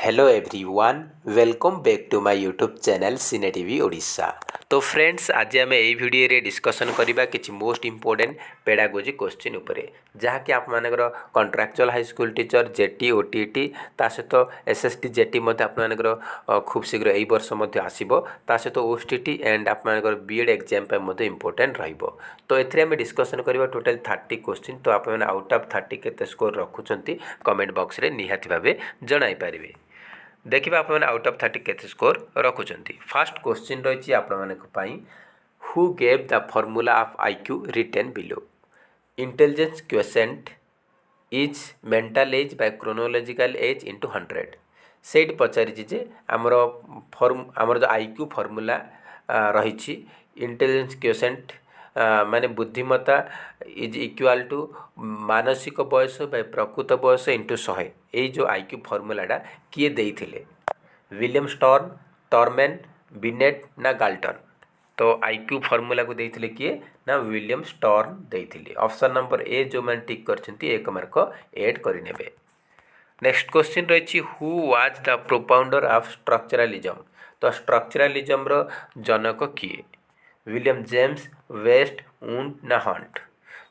Hello everyone welcome back to my YouTube channel Cine TV Odisha. तो friends आज आम यही भिडियो रे डिस्कसन करबा किछि मोस्ट इंपोर्टेंट पेडागोजी क्वेश्चन उपरे जहाँकि आप मानकर contractual high school teacher jetty OTT ता सहित एसएसटी जेटी मध्य आप मानकर खूब शीघ्र एई वर्ष मध्य आसीबो ता सहित ओटीटी एंड आप मानकर बीएड एग्जाम पे मध्य इंपोर्टेंट रहइबो। तो एथिरे हम डिस्कसन करबा टोटल 30 क्वेश्चन। तो आप माने आउट ऑफ 30 केते स्कोर रखुचंती कमेंट बॉक्स रे निहाती भाबे जणाई पारिबे। देखिए आप आउट ऑफ 30 केते स्कोर रखुंट। फास्ट क्वेश्चन रही आप who gave the formula of IQ written below. Intelligence quotient is mental age by chronological age into 100 से पचारि जे आमर जो आईक्यू फॉर्मूला रही इंटेलिजेंस क्वेश्चन माने बुद्धिमत्ता इज इक्वाल टू मानसिक बयस बाय प्रकृत बयस इंटू 100 ये जो आईक्यू फॉर्मूलाटा किए देइथिले विलियम स्टर्न टर्मेन बिनेट ना गाल्टन। तो आईक्यू फॉर्मूला को देइथिले किए ना विलियम स्टर्न देइथिले। ऑप्शन नंबर ए जो मैंने टिक करछंती एक मार्क ऐड करिनेबे। नेक्स्ट क्वेश्चन रही who was the propounder of structuralism. तो स्ट्रक्चरलिज्म रो जनक किए विलियम जेम्स वेस्ट वुड ना हंट।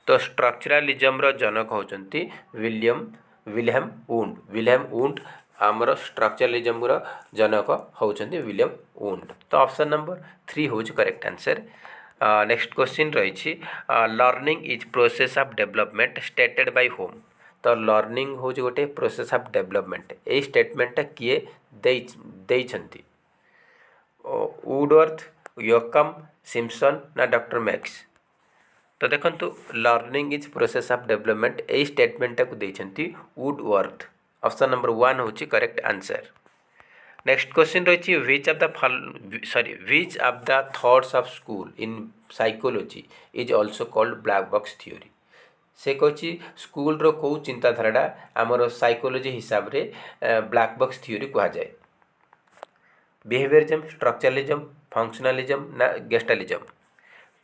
तो स्ट्रक्चरलिज्म रो जनक होचंती विलियम वुड आमर स्ट्रक्चरलिज्म रो जनक होचंती विलियम वुड। तो ऑप्शन नंबर 3 होच करेक्ट आंसर। नेक्स्ट क्वेश्चन रही learning is process of development stated by home. तो लर्निंग हूँ गोटे प्रोसेस ऑफ डेवलपमेंट यही स्टेटमेंटा किए देइछंती वुडवर्थ योकम सिम्पसन ना डॉक्टर मैक्स। तो देखंतु learning is process of development यही स्टेटमेंटा को देइछंती वुडवर्थ। ऑप्शन नंबर 1 होची करेक्ट आंसर। नेक्स्ट क्वेश्चन रही which of the thoughts of school in psychology is also called black box theory. से कही school रो कौ चिंताधारा आमर साइकोलॉजी हिसाब रे ब्लैक बॉक्स थ्योरी कहा जाए बिहेवियरिज्म स्ट्रक्चरलिज्म फंक्शनलिज्म ना गेस्टालिज्म।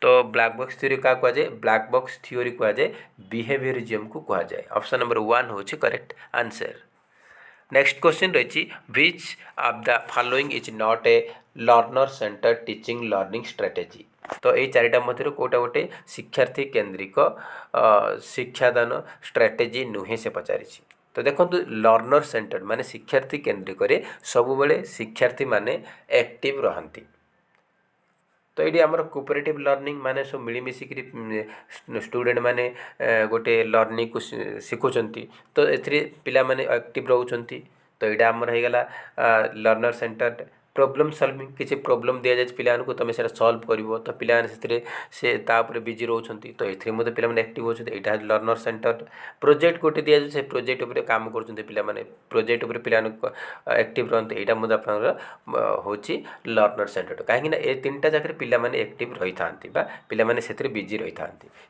तो ब्लैक बॉक्स थ्योरी क्या कहा जाए ब्लैक बॉक्स थ्योरी कहा जाए बिहेवियरिज्म को कहा जाए। ऑप्शन नंबर 1 होची करेक्ट आंसर। नेक्स्ट क्वेश्चन रही which of the following is not A learner centre teaching learning strategy. तो ये चारिटा मध्य कोटा गोटे शिक्षार्थी केन्द्रिक शिक्षादान स्ट्रेटेजी नुहे से पचारि। तो देखो लर्नर सेंटर माने शिक्षार्थी केन्द्रिक सब बेले शिक्षार्थी माने एक्टिव रहंती। तो ये आमर कोऑपरेटिव लर्निंग माने सब मिलमिशिक स्टूडेंट माने गोटे लर्निंग को शिखुंट। तो ए पिला माने एक्टिव रोचंती। तो यहाँ आमर होगा लर्नर सेंटर प्रॉब्लम सॉल्विंग किसी प्रॉब्लम दि जाए पिला तुम से सॉल्व कर तो पिला से तापर बिजी रोचंती। तो ये मत पे एक्टिव होती यहाँ लर्नर सेंटर प्रोजेक्ट गोटे दि जाए से प्रोजेक्ट उपर काम कर पिला प्रोजेक्ट उपर पिला एक्टिव रहते यहाँ मत हूँ लर्नर सेंटर कहीं ये 3टा जगह पिला एक्टिव रही था पिला से बिजी रही था।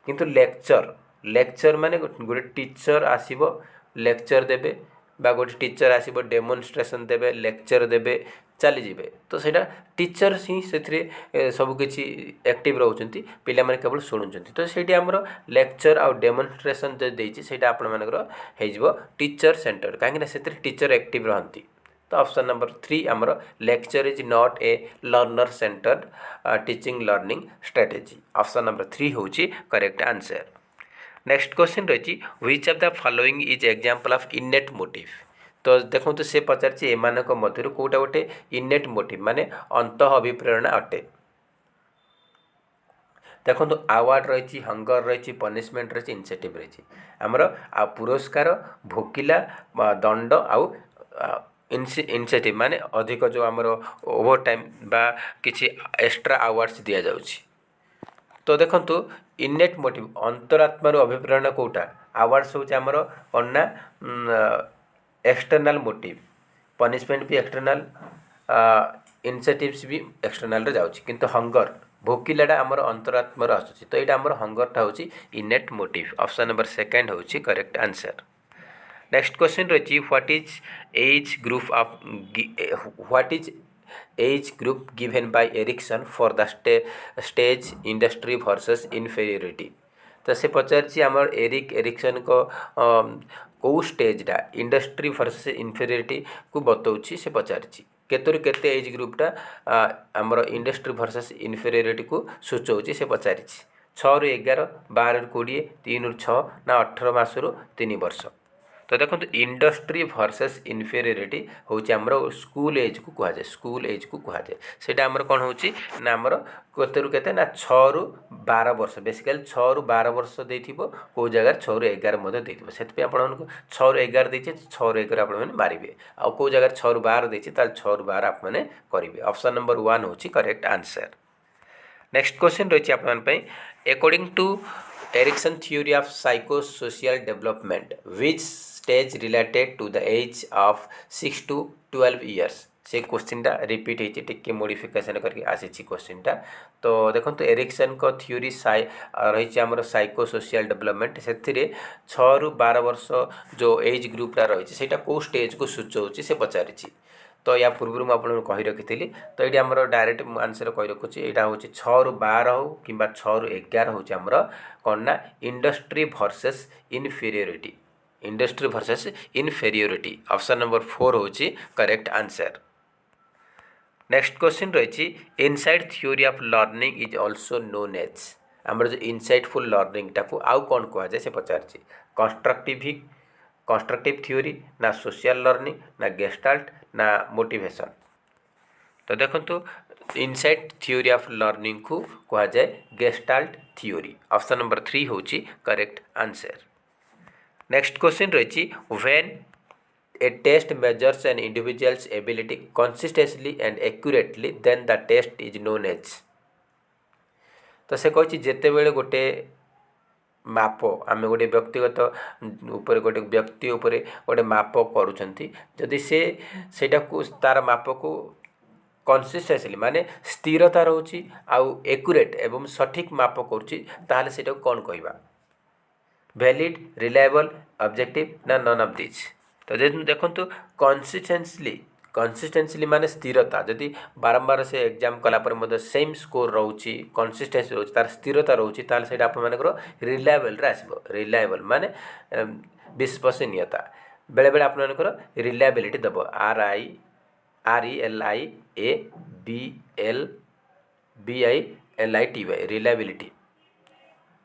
किंतु लेक्चर माने गोटे टीचर आसीबो लेक्चर देबे बा गोटे टीचर आसीबो डेमोन्स्ट्रेशन देबे लेक्चर देबे चली जीवे। तो सेटा टीचर ही से सबकि एक्टिव रोचंती पिला माने केवल शुणुंट। तो सेठी आमर लेक्चर आउ डेमोन्स्ट्रेशन जो देछि सेटा आपण मानकर हेजिबो टीचर सेंटर कहीं से टीचर एक्टिव रहंती। तो ऑप्शन नंबर 3 आमर lecture is not A learner centred teaching learning strategy. Option number 3 होची करेक्ट आंसर। नेक्स्ट क्वेश्चन रही which of the following is example of इनेट motive. तो देखो तो से पचार एमानक मध्य कोटा गोटे इनेट मोटिव माने अंत अभिप्रेरणा अटे। देखो तो आवार्ड रही हंगर रही पनिशमेंट रही इनसेटिव रही आमर पुरस्कार भोकिला दंड आउ इनसेटिव माने अधिक जो आमर ओवर टाइम बा किसी एक्स्ट्रा अवार्ड्स दि जाउछि। तो देखो इनेट मोटिव अंतरात्मार अभिप्रेरणा कोटा अवार्ड्स हूँ आमर अन्ना एक्सटर्नाल मोटिव पनिशमेंट भी एक्सटर्नाल इनसेटिव्स भी एक्सटर्नाल रे जाउछि। किंतु हंगर भोकिलाटा आमर अंतरात्मार आसुछि। तो यहाँ आमर हंगरटा हूँ इनेट मोटिव। ऑप्शन नंबर 2 हूँ करेक्ट आंसर। नेक्स्ट क्वेश्चन रही what is age group given by Erikson for the stage industry versus inferiority. तो से पचार आमर एरिक्सन को कौ स्टेजटा इंडस्ट्री वर्सेस इन्फेरियरिटी को बताऊँगी से पचारि केतरु केते एज ग्रुपटा आमर इंडस्ट्री वर्सेस इन्फेरियरिटी को सूचौची से पचारि 6 ରୁ 11 12 ରୁ 20 3 ରୁ 6 ना 18 मासरू 3 वर्ष। तो देखो इंडस्ट्री वर्सेस इन्फेरियरिटी हूँ आमर स्कूल एज को कहुए स्कूल एज को कहुए से आमर कौन हो आमर केतरु केते ना 6 ରୁ 12 वर्ष बेसिकाली 6 ରୁ 12 वर्ष देथिबो को जगह 6 ରୁ 11 मध्य देथिबो सेतपे आपण 6 ରୁ 11 देछे 6 ରୁ 11 आपण माने मारिबे आ को जगह 6 ରୁ 12 देछे ताल 6 ରୁ 12 आपण माने करिवे। ऑप्शन नंबर 1 होची करेक्ट आंसर। नेक्स्ट क्वेश्चन रही आपण पई according to Erikson theory of psychosocial development which stage related to the age of 6 to 12 years से क्वेश्चन टा रिपीट होती टिके मॉडिफिकेशन करके आसी क्वेश्चन टा। तो देखो तो एरिक्सन को थ्योरी रही आमर साइकोसोशियल डेवलपमेंट से 6 ରୁ 12 वर्ष जो एज ग्रुपटा रही है कौ स्टेज को सूचौची से पचारि। तो या पूर्व मुझे आपको कही रखी तो ये आमर डायरेक्ट आंसर कही रखुच्छी यहाँ हूँ 6 ରୁ 12 हो कि 6 ରୁ 11 हूँ आमर कौन ना industry versus inferiority industry versus inferiority. Option number 4 होची करेक्ट आंसर। नेक्स्ट क्वेश्चन रही insight theory of learning is also known as आमर जो इनसाइटफुल लर्निंग टाक आउ कौन कहुए से पचार कंस्ट्रक्टिव थ्योरी ना सोशल लर्निंग ना गेस्टाल्ट ना मोटिवेशन। तो देखो तो इनसाइट थ्योरी ऑफ लर्निंग को कहा जाए गेस्टाल्ट थ्योरी। ऑप्शन नंबर 3 होची करेक्ट आंसर। नेक्स्ट क्वेश्चन रही when a test measures an individual's ability consistently and accurately then the test is known as. तो से कही जिते बड़े गोटे माप आम गोटे व्यक्तिगत उपर गोटे व्यक्ति उपर गोटे माप करुँच जदि सेटा को तार माप को कंसिस्टेंसली माने स्थिरता रोची आउ एक्यूरेट एवं सठिक माप करुँची ताहले सेटा कौन कहबा वैलिड रिलायबल ऑब्जेक्टिव ना नन ऑफ दिस। तो देखो कंसिस्टेंसली माने स्थिरता जदि बारंबार से एग्जाम कलापर सेम स्कोर रोची कंसिस्टेंसी रोची तार स्थिरता रोची ताल से आप रिलायबल आसो रिलायबल माने विश्वसनीयता बेले बेले आप रिलायबिलिटी दब RILABLITY रिलायबिलिटी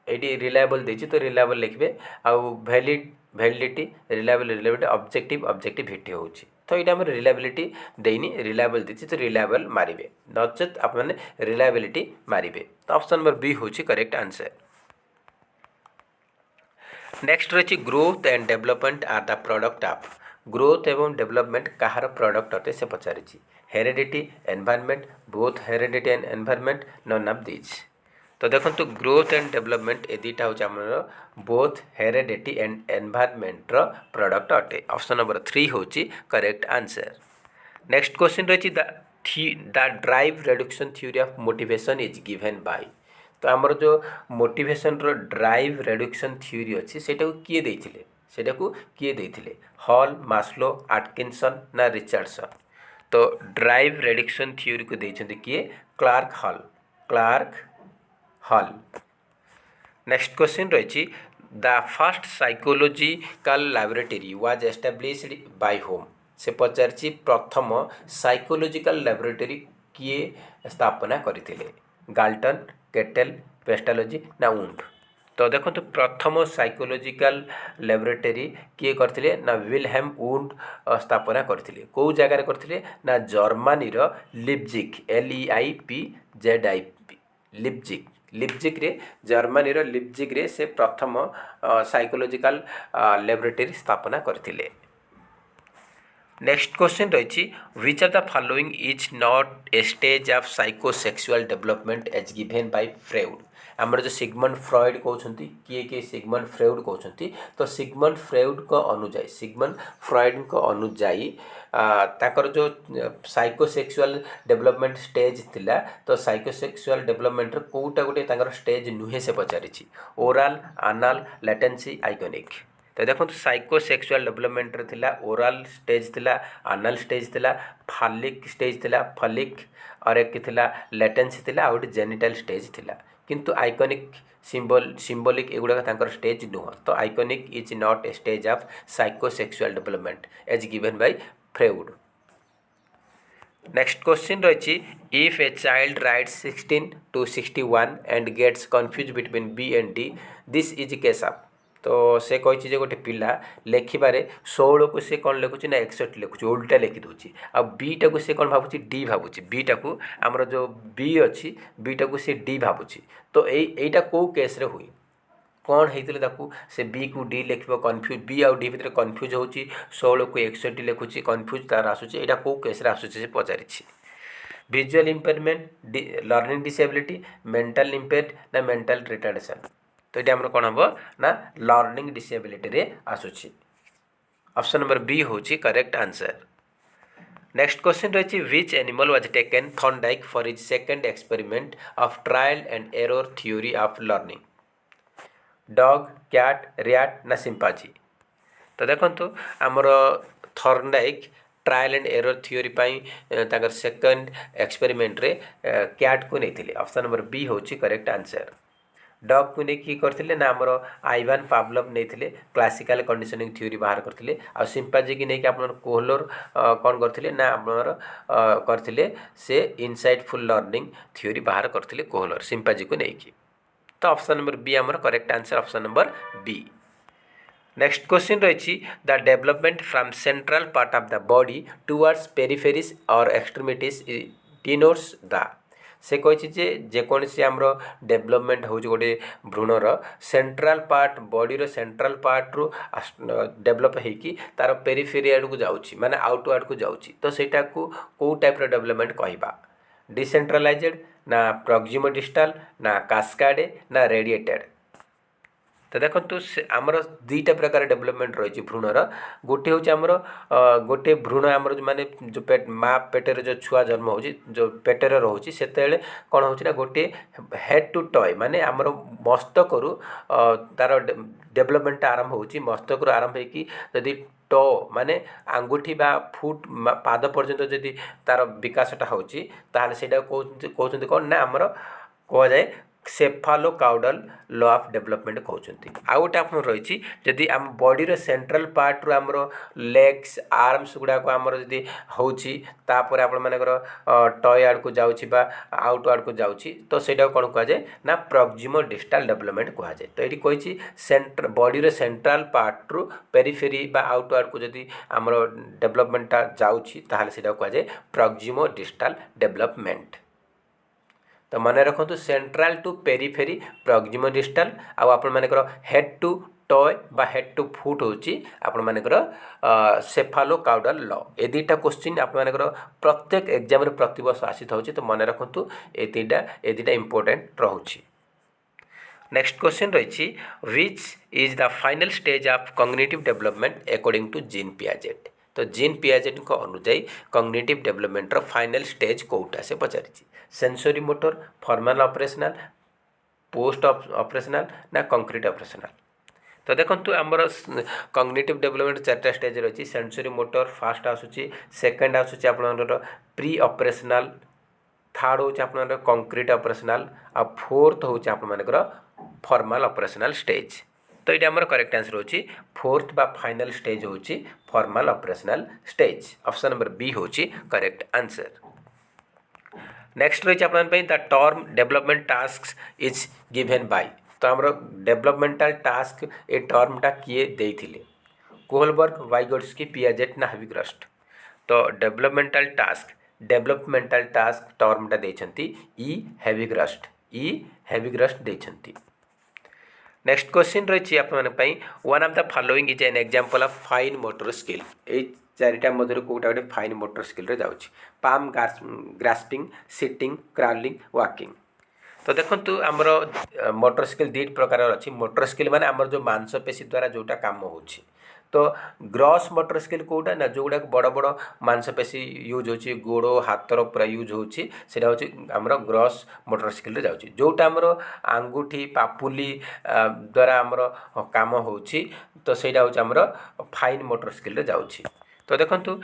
ये रिलायबल देछि तो रिलायबल लिखबे आउ वैलिडिटी रिलायबिलिटी ऑब्जेक्टिविटी होछि। तो ये आम रिलायबिलिटी देनी रिलायबल देछि तो रिलायबल मारिबे नचेत आप रिलायबिलिटी मारिबे। तो ऑप्शन नंबर बी होछि करेक्ट आंसर। नेक्स्ट रही growth and development are the product of growth एवं डेवलपमेंट कहार प्रोडक्ट अटे से पचारि heredity environment both heredity and environment none of this. तो देखो तो ग्रोथ एंड डेवलपमेंट ए दुटा हूँ आम both heredity and environment product अटे। ऑप्शन नंबर 3 होची करेक्ट आंसर। नेक्स्ट क्वेश्चन रही the drive reduction theory of motivation is given by. तो आमर जो मोटिवेशन रो ड्राइव रिडक्शन थ्योरी अच्छी सेटा किए देथिले सेटा को किए देथिले हॉल मास्लो एटकिंसन ना रिचर्डसन। तो ड्राइव रिडक्शन थ्योरी को देछन्ते किए क्लार्क हॉल। नेक्स्ट क्वेश्चन रही the first psychological laboratory was established by whom से पचारि प्रथम साइकोलॉजिकल लैबोरेटरी किए स्थापना करथिले गाल्टन केटेल पेस्टालोजी ना उंड। तो देखो तो प्रथम साइकोलॉजिकल लैबोरेटरी किए करथिले ना विलहेम उंड स्थापना करथिले कौ जगार करथिले ना जर्मनी रो लिप्जिग LEIPZIG लिप्जिग रे जर्मनी रो लिप्जिग रे से प्रथम साइकोलॉजिकल लैबोरेटरी स्थापना करथिले। नेक्स्ट क्वेश्चन रही which of the following is not a stage of psychosexual development as given by Freud. आमर जो सिगमंड फ्रॉइड कहते किए सिगमंड फ्रेउड कहते तो सिगमंड फ्रेउड को अनुजाई सिगमंड फ्रॉइड को अनुजाई ताकर जो साइकोसेक्सुअल डेवलपमेंट स्टेज थिला तो साइकोसेक्सुअल डेवलपमेंट कोटा गोटे ताकर स्टेज नुहे से पचारि ओराल आनाल लैटेंसी आइकनिक। तो देखो तो साइकोसेक्सुअल डेवलपमेंट थिला ओराल स्टेज थिला आनाल स्टेज थिला फालिक स्टेज थिला फलिक और एक थिला लैटेंसी थिला और जेनिटल स्टेज थिला किंतु आइकॉनिक सिंबॉलिक एगुड़ा तांकर स्टेज नुह तो iconic is not a stage of psychosexual development as given by Freud. Next question रही if a child writes 16 to 61 and gets confuse between B and D this is case of. तो से कही जे गोटे पिला लेखिबारे 16 को से कौन लिखुची ना 61 लिखुची उल्टा लिखि दूची आ बी टा को से कौन भाबुची डी भाबुची बी टा को हमर जो बी अच्छी बी टा को से डी भाबुची तो एटा को केस रे हुई कौन होते ताकू से बी को डी लिख कन्फ्यूज बी आउ डी भितर कन्फ्यूज होची 16 को 61 लिखुची कन्फ्यूज तार आसुची एटा को केस रे आसुची से पचारिछि। Visual impairment learning disability mental impaired ना मेंटल रिटार्डेशन तो ये आमर कौन हम ना लर्निंग डिसेबिलिटी रे आसुची। ऑप्शन नंबर बी होची करेक्ट आंसर। नेक्स्ट क्वेश्चन रही which animal was taken Thorndike for his second experiment of trial and error theory of learning dog cat rat ना सिंपाजी। तो देखो आमर Thorndike trial and error theory ताकर second experiment रे cat को नहीं। Option number B होची correct answer. Dog को नहीं करते ना आमर आइवान पावलोव नहीं क्लासिकल कंडीशनिंग थ्योरी बाहर करते आ सिंपाजी की नहीं आप कोहलर कौन करते ना आमर करते से इनसाइटफुल लर्निंग थ्योरी बाहर करते कोहलर सिंपाजी को नहीं। तो ऑप्शन नंबर बी आमर correct answer option number B. Next question रही the development from central part of the body towards peripheries और एक्सट्रीमिटीज डिनोट्स द से कही जेकोसी आमर डेवलपमेंट हो गोटे भ्रूणर central part body central part रु डेवलप होगी तार पेरिफेरी आड़ को जाऊँगी माने आउटवर्ड को जाऊँगी तो सेटा को कौ टाइप डेवलपमेंट कहवा डिसेंट्रलाइज्ड ना प्रॉक्सिमो डिस्टल ना कास्काडे ना रेडिएटेड। तो देखो आमर दुईटा प्रकार डेवलपमेंट रही भ्रूणर गोटे हूँ आमर गोटे भ्रूण आमर माने जो माँ पेटर जो छुआ जन्म हो जो पेटर रोचे से कौन हो गोटे हेड टू टॉय माने आमर मस्तक रु तार डेवलपमेंट आरंभ हो मस्तक आरंभ होगी टो माने आंगुठी बा फुट पाद पर्यंत जदि तार विकासटा होची ताहले सेटा कहते कौन ना आमर कह जाए सेफालोकाउडल लॉ ऑफ डेवलपमेंट कहते। आउ गोटे आप रही जदि आम बॉडी सेंट्रल पार्ट रु आमर लेग्स आर्म्स गुड़ाक आमर जदि होपर आप टय आड़ को जाऊँगी आउट आड़ को जाऊँगी तो सेटा कौन कहुए ना प्रॉक्सिमो डिस्टल डेवलपमेंट कहुए। तो ये कही सेंट्र बॉडी सेंट्रल पार्ट रु पेरिफेरी बा आउट आड़ को जदि आमर डेवलपमेंटा जाऊँगी ताहले सेटा कहुए प्रॉक्सिमो डिस्टल डेवलपमेंट। तो मन रखु central to periphery proximo distal आपर हेड टू टॉय बा हेड टू फुट होची आपर सेफालोकाउडल लॉ ए दुईटा क्वेश्चन आपर प्रत्येक एग्जाम प्रतिवर्ष आसी था तो मन रखु ए दुईटा इंपोर्टेंट रोचे। नेक्स्ट क्वेश्चन रही which is the final stage of cognitive development according to Jean Piaget. तो जीन पियाजेट को अनुजाई कॉग्निटिव डेवलपमेंट फाइनल स्टेज कोटा से पचारि sensory motor formal operational post operational ना कंक्रीट ऑपरेशनल। तो देखो आमर कॉग्निटिव डेवलपमेंट चार्टा स्टेज रही सेंसरी मोटर फास्ट आसूची सेकेंड आसूची आपनकर प्री ऑपरेशनल थर्ड हूँ आप कंक्रीट ऑपरेशनल आ फोर्थ हूँ आपर फॉर्मल ऑपरेशनल स्टेज। तो ये आमर करेक्ट आंसर होची फोर्थ बा फाइनल स्टेज होची formal operational stage. Option number B होची करेक्ट आंसर। नेक्स्ट रही the term development task is given by. तो आमर डेवलपमेंटल टास्क ए टर्मटा किए देइथिले कोहलबर्ग वाइगोट्स्की पियाजेट ना हैविग्रस्ट। तो डेवलपमेंटल टास्क टर्मटा देइछंती ई हैविग्रस्ट देइछंती। नेक्स्ट क्वेश्चन रही आप one of the following is an example of fine motor skill. चारिटा मध्य कोटा गोटे फाइन मोटर स्किल रे जाउछि palm grasping sitting crawling walking. तो देखो आमर मोटर स्किल दुई प्रकार अच्छी मोटर स्किल माने आमर जो मांसपेशी द्वारा जोटा काम होछि तो ग्रॉस मोटर स्किल कोटा ना जो गुड़ाक बड़ बड़ मांसपेशी यूज होछि गोड़ हाथर पूरा यूज होछि सेटा होछि आमर ग्रॉस मोटर स्किल रे जाउछि जोटा आमर आंगुठी पापुली द्वारा आमर काम होछि तो सेटा होछि आमर फाइन मोटर स्किल रे जाउछि। तो देखंतु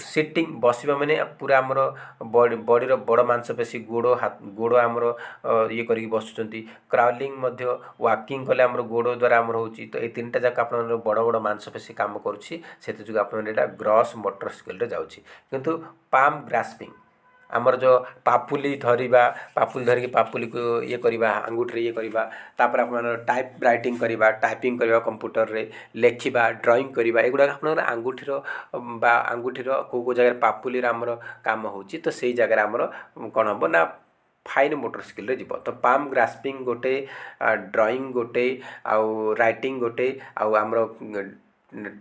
सिटिंग बसिबा माने पूरा हमर बॉडी रो बड़ मांसपेशी गोड़ हमर ये करिक बसुचंती। क्राउलिंग मध्य वाकिंग कले हमर गोड़ द्वारा हमर होची। तो ए तीनटा जाक आपन बड़ बड़ मांसपेशी काम करूची सेति जुग आपन एटा ग्रॉस मोटर स्किल रे जाउची। किंतु पाम ग्रास्पिंग आमर जो पापुली धरिकी पापुली को ये करवा आंगुठी ये करवा तापर आप टाइप राइटिंग करवा टाइपिंग करवा कंप्यूटर रे लेखिबा ड्राइंग करवा एगुड़ा आप आंगुठीर बा आंगुठीर को जगह पापुली आमर काम होची। तो सेई जगह आमर कौन हम ना फाइन मोटर स्किल रे जीव। तो पाम ग्रास्पिंग गोटे ड्राइंग गोटे आउ राइटिंग गोटे आउ आमर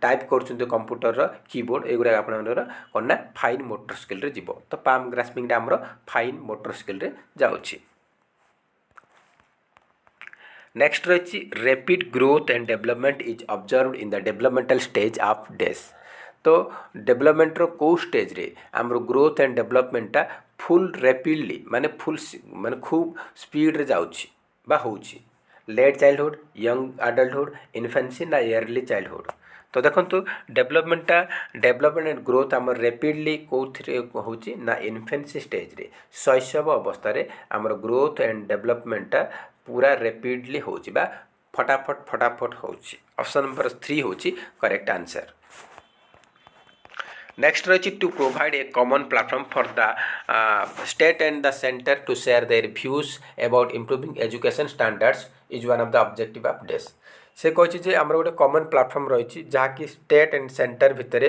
टाइप कर कंप्यूटर कीबोर्ड एगुड़ा आप कौन ना फाइन मोटर स्किल रे जीव। तो पाम ग्रास्पिंग आमर फाइन मोटर स्किल रे जाउची। नेक्स्ट रही rapid growth and development is observed in the developmental stage of these. तो डेवलपमेंट रो को स्टेज रे आमर ग्रोथ एंड डेवलपमेंटा फुल रैपिडली माने खूब स्पीड रे जाउची बा होउची। Late childhood young adulthood infancy ना इयरली चाइल्डहुड। तो देखो डेवलपमेंट एंड ग्रोथ आमर रैपिडली कौन होची ना इन्फेंसी स्टेज रे शैशव अवस्था रे आमर ग्रोथ एंड डेवलपमेंट पूरा रैपिडली होची बा फटाफट होची। ऑप्शन नंबर 3 होची करेक्ट आंसर। नेक्स्ट रही to provide a common platform for the state and the centre to share their views about improving education standards is one of the objective of these. से कही आमर गोटे common platform रही जहाँकि state and centre भितर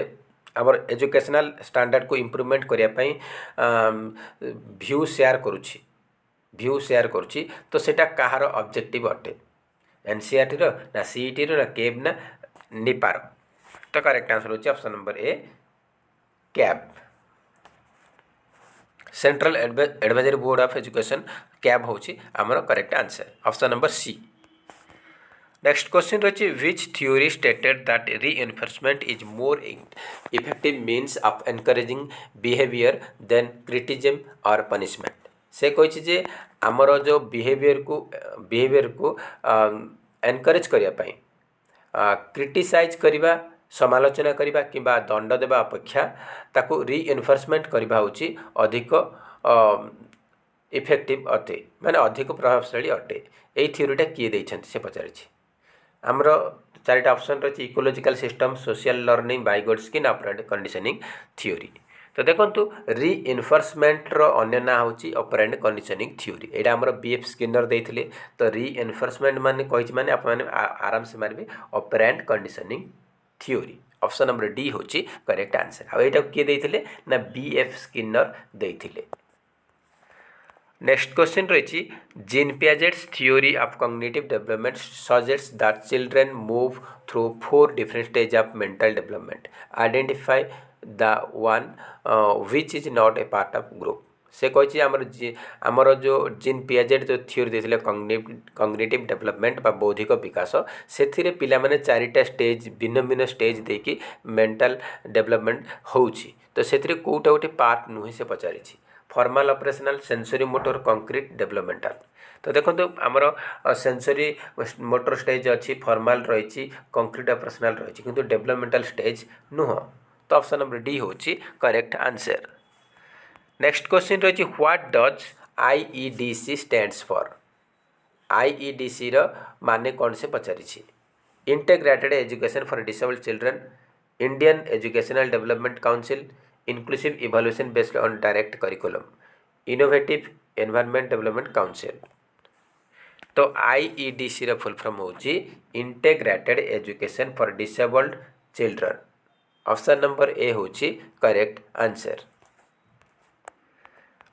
आमर educational standard को improvement करने व्यू शेयर करुच्ची। तो सेटा कहार ऑब्जेक्टिव अटे एनसीईआरटी रो ना सीईटी रो ना केब ना निपार। तो करेक्ट आंसर होची option number A CABE. Central advisory board of education CABE होची आमर correct answer option number C. Next question रही which theory stated that reinforcement is more effective means of encouraging behaviour than criticism और punishment. से कही जे आमर जो behaviour को encourage करने क्रिटिसाइज करवा समालोचना करवा कि दंड देवा अपेक्षा ताकू रीइंफोर्समेंट करवा होची अधिक इफेक्टिव अटे माने अधिक प्रभावशाली अटे। यही थ्योरीटा किए देइछन्ति से पचारि आमर 4टा ऑप्शन रही ecological system social learning by skin operand conditioning theory. तो देखो रीइंफोर्समेंट रो अन्य ना होची ऑपरेंट कंडीशनिंग थ्योरी। एटा हमर बीएफ स्किनर देइथिले। तो रीइंफोर्समेंट माने कहिछि माने आप माने आराम से मारबे operant conditioning theory. Option number D होची करेक्ट आंसर। आ एटा किए देइथिले ना बीएफ स्किनर देइथिले। नेक्स्ट क्वेश्चन रही Jean Piaget's theory of cognitive development suggests that children move through 4 different stage of mental development identify the one which is not a part of group. से कही आमर जो जीन पियाजेट जो theory देते cognitive development बा बौद्धिक विकास से पिलामाने 4टा stage भिन्न भिन्न स्टेज देकी मेंटल डेवलपमेंट होउची। तो से कोटा गोटे पार्ट नुहे से पचारि formal operational sensory motor concrete developmental. तो देखो आमर सेंसरी मोटर स्टेज अच्छी फॉर्मल रही कंक्रीट ऑपरेशनल रही किंतु डेवलपमेंटल स्टेज नुह। तो ऑप्शन नंबर डी होची करेक्ट आंसर। नेक्स्ट क्वेश्चन रही what does IEDC stands for. IEDC रो माने कौन से पचारि integrated education for disabled children Indian educational development council inclusive evaluation based on direct curriculum innovative environment development council. तो IEDC रो full form होची integrated education for disabled children. Option number A होची correct answer.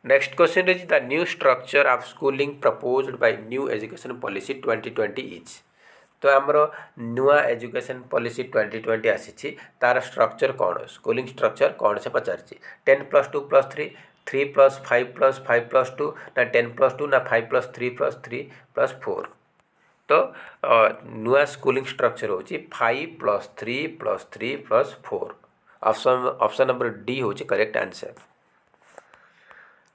Next question is the new structure of schooling proposed by new education policy 2020 is. तो आमर नुआ education policy 2020 आसी तार structure कौन schooling structure कौन से पचारि 10+2+3 3+5+5+2 ना 10+2 ना 5+3+3+4। तो नुआ स्कूलिंग स्ट्रक्चर होची 5+3+3+4। ऑप्शन नंबर डी होची करेक्ट आंसर।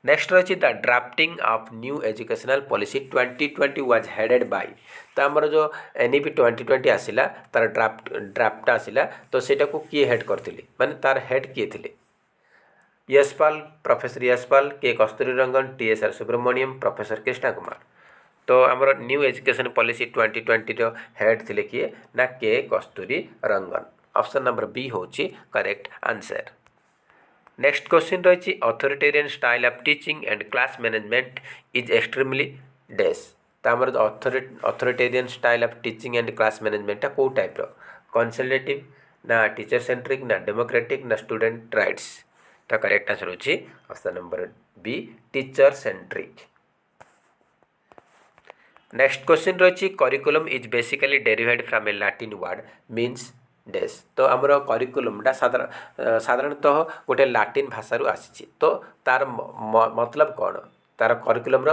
नेक्स्ट रही the drafting of new educational policy 2020 was headed by. तो आमर जो एनईपी 2020 आसिला तार ड्राफ्ट आसिला तो सेटा को किए हेड करथिले माने तार हेड किए थिले यशपाल प्रोफेसर यशपाल के कस्तूरी रंगन टीएसआर सुब्रमण्यम प्रोफेसर कृष्णा कुमार। तो आमर न्यू एजुकेशन पॉलिसी 2020 रो हेड थिले किए ना के कस्तूरी रंगन। ऑप्शन नंबर बी होची करेक्ट आंसर। नेक्स्ट क्वेश्चन रही authoritarian style of teaching and class management is extremely dash. तो आमर authoritarian style of teaching and class management कौ टाइप कंसल्टेटिव ना टीचर सेंट्रिक ना डेमोक्रेटिक ना स्टूडेंट राइट्स। तो correct answer होची option number B teacher centric. Next question रही curriculum is basically derived from a Latin word means dash. तो आमर करिकुलमटा साधारणतः गोटे लाटिन भाषारू आसी तो तार मतलब कौन तार करिकुलम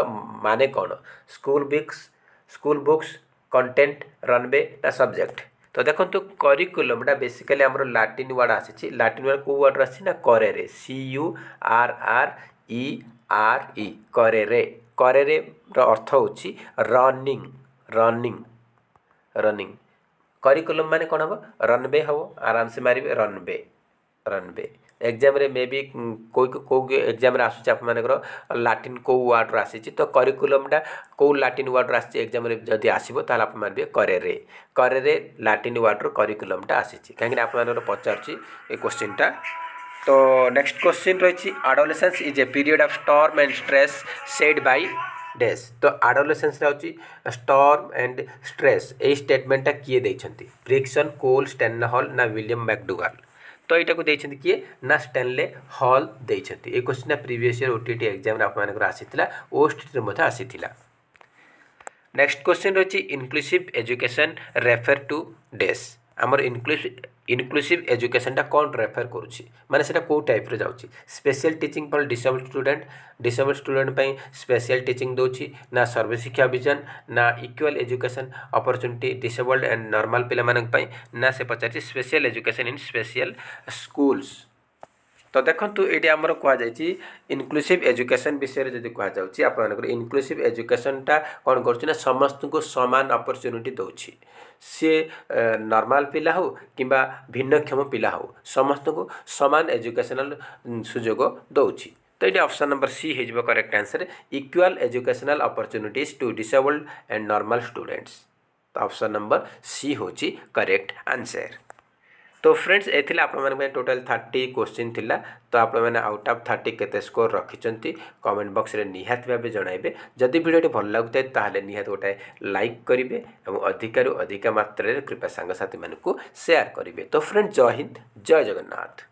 माने कौन स्कूल बुक्स कंटेंट रनवे ना सब्जेक्ट। तो देखो करिकुलमटा बेसिकली आमर लाटिन वर्ड आसी लाटिन वर्ड कौ वर्ड आसी ना करे CURRERE करे अर्थ होची रनिंग रनिंग रनिंग करिकुलम माने कौन हम रनवे हम आराम से मारे रनवे एग्जाम रे मे बी कोई एग्जाम रे आसुचे आप लाटिन को वर्ड आसी तो करिकुलमटा कौ लाटिन वर्ड आसी एग्जाम रे जदि आसीबो ताल आप मारबे करे लाटिन वर्ड रो करिकुलमटा आसी कहीं आप पचारुची ए क्वेश्चनटा। तो नेक्स्ट क्वेश्चन रही adolescence is a period of storm and stress said by dash. तो एडोलेसेंस होची स्टॉर्म एंड स्ट्रेस यही स्टेटमेंटा किए देइछंती ब्रिक्सन कोल स्टैनहॉल ना विलियम मैकडुगाल। तो यहाँ को देइछंती किए ना स्टैनले हॉल देइछंती। ए question previous year OTT exam आपन आसीथिला ओएसटी रे मधे आसीथिला। नेक्स्ट क्वेश्चन रही inclusive education refer to dash. आमर इनक्लूसिव एजुकेशन कौन रेफर करुच्ची माने सेटा को टाइप रे जाउची special teaching for disabled student पे स्पेशल टीचिंग दोची ना सर्वशिक्षा अभियान ना equal education opportunity disabled and normal पिला मानक पे ना से पचार special education in special schools. तो देखो ये आमर कहुई इनक्लूसिव एजुकेशन विषय जब कहुच्छी आप इनक्लूसिव एजुकेशनटा कौन कर समस्त को समान अपॉर्चुनिटी दौची सी नॉर्मल पिला हो कि भिन्नक्षम पिला हो समस्त को समान एजुकेशनल सुजोग दौची। तो ये ऑप्शन नंबर सी हो correct answer equal educational opportunities to disabled and normal students. तो ऑप्शन नंबर सी होची करेक्ट आंसर। तो फ्रेंड्स ए आप टोटल 30 क्वेश्चन थिला। तो आप आउट ऑफ 30 केते स्कोर रखिंट कमेंट बॉक्स रे निहात भाव जनइबे। जदि वीडियो भल लगुए ताहले निहात गोटे लाइक करेंगे और अधिक मात्रा कृपया सांगसाथी मानक शेयर करेंगे। तो फ्रेंड्स जय हिंद जय जगन्नाथ।